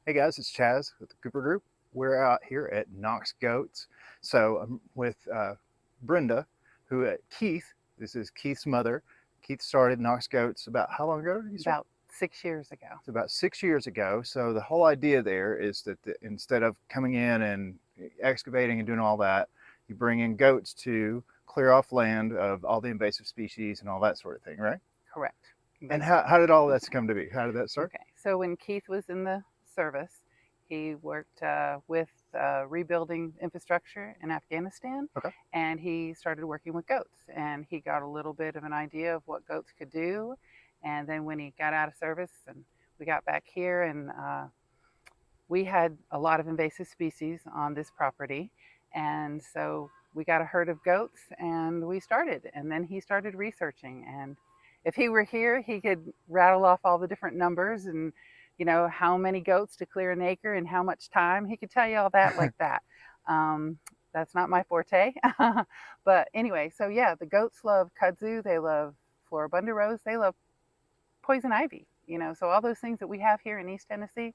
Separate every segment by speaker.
Speaker 1: Hey guys, it's Chaz with the Cooper Group. We're out here at Knox Goats. So I'm with Brenda, Keith, this is Keith's mother. Keith started Knox Goats about how long ago did you start?
Speaker 2: About 6 years ago.
Speaker 1: It's about 6 years ago. So the whole idea there is that instead of coming in and excavating and doing all that, you bring in goats to clear off land of all the invasive species and all that sort of thing, right?
Speaker 2: Correct.
Speaker 1: And
Speaker 2: But
Speaker 1: how did all that come to be? How did that start?
Speaker 2: okay, so when Keith was in the service, he worked with rebuilding infrastructure in Afghanistan,
Speaker 1: Okay.
Speaker 2: and he started working with goats. And he got a little bit of an idea of what goats could do. And then when he got out of service, and we got back here, and we had a lot of invasive species on this property, and so we got a herd of goats, and we started. And then he started researching, and if he were here, he could rattle off all the different numbers and how many goats to clear an acre and how much time. He could tell you all that like that. That's not my forte. But anyway, so yeah, the goats love kudzu, they love floribunda rose, they love poison ivy. So all those things that we have here in East Tennessee,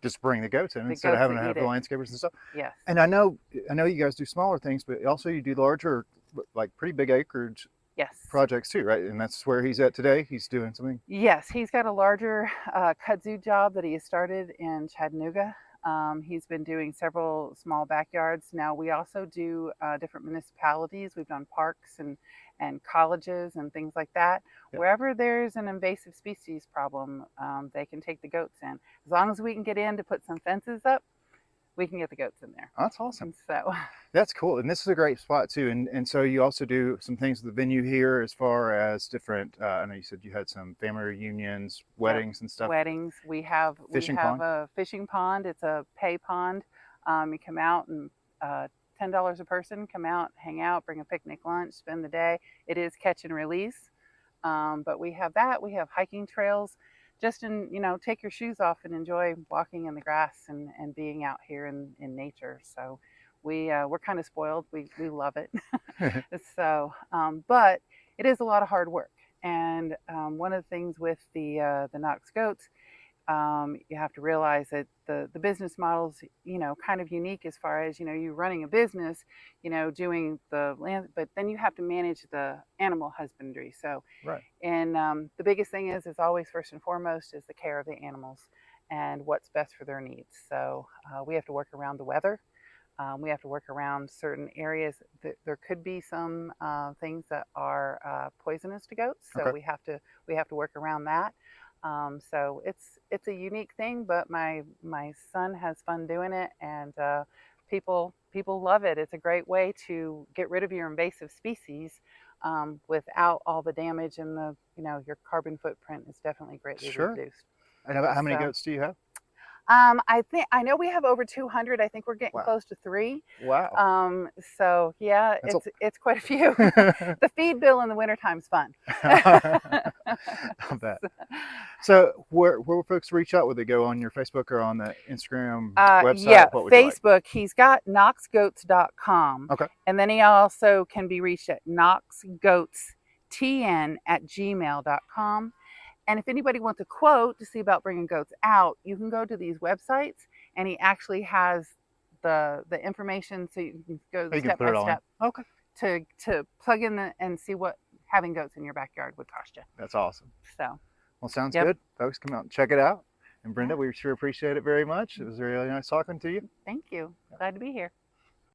Speaker 1: Just bring the goats in
Speaker 2: the
Speaker 1: instead of
Speaker 2: goats
Speaker 1: having
Speaker 2: that
Speaker 1: to have
Speaker 2: eat
Speaker 1: the
Speaker 2: it.
Speaker 1: landscapers and stuff.
Speaker 2: Yes.
Speaker 1: And I know you guys do smaller things, but also you do larger, like pretty big acreage
Speaker 2: Yes.
Speaker 1: projects too, right? And that's where he's at today. He's doing something.
Speaker 2: Yes, he's got a larger kudzu job that he has started in Chattanooga. He's been doing several small backyards. Now we also do different municipalities. We've done parks and colleges and things like that.
Speaker 1: Yeah.
Speaker 2: Wherever there's an invasive species problem, they can take the goats in. As long as we can get in to put some fences up, we can get the goats in there.
Speaker 1: That's awesome.
Speaker 2: And so
Speaker 1: that's cool. And this is a great spot too. And so you also do some things with the venue here as far as different, I know you said you had some family reunions, weddings and stuff.
Speaker 2: Weddings. We have
Speaker 1: pond?
Speaker 2: a fishing pond. It's a pay pond. You come out and $10 a person, come out, hang out, bring a picnic lunch, spend the day. It is catch and release. But we have that. We have hiking trails. Just take your shoes off and enjoy walking in the grass and being out here in nature. So we're kind of spoiled. We love it. So, but it is a lot of hard work. And one of the things with the Knox Goats, you have to realize that the business model's kind of unique as far as you running a business, doing the land, but then you have to manage the animal husbandry. So
Speaker 1: Right.
Speaker 2: and the biggest thing is always first and foremost is the care of the animals and what's best for their needs. So we have to work around the weather. We have to work around certain areas. There could be some things that are poisonous to goats, so
Speaker 1: Okay.
Speaker 2: we have to work around that. So it's a unique thing, but my son has fun doing it, and people love it. It's a great way to get rid of your invasive species without all the damage, and your carbon footprint is definitely greatly
Speaker 1: Sure.
Speaker 2: reduced.
Speaker 1: And how many
Speaker 2: So,
Speaker 1: goats do you have?
Speaker 2: I know we have over 200. I think we're getting
Speaker 1: Wow.
Speaker 2: close to 3.
Speaker 1: Wow.
Speaker 2: So yeah, it's quite a few. The feed bill in the wintertime's fun.
Speaker 1: I bet. So where will folks reach out? Would they go on your Facebook or on the Instagram website?
Speaker 2: Yeah,
Speaker 1: What would you
Speaker 2: Facebook.
Speaker 1: like?
Speaker 2: He's got knoxgoats.com.
Speaker 1: Okay.
Speaker 2: And then he also can be reached at knoxgoatstn@gmail.com. And if anybody wants a quote to see about bringing goats out, you can go to these websites, and he actually has the information, so you can go step by step.
Speaker 1: Okay.
Speaker 2: To plug in and see what having goats in your backyard would cost you.
Speaker 1: That's awesome.
Speaker 2: So,
Speaker 1: well, sounds
Speaker 2: yep.
Speaker 1: good. Folks, come out and check it out. And Brenda, we sure appreciate it very much. It was really nice talking to you.
Speaker 2: Thank you. Glad to be here.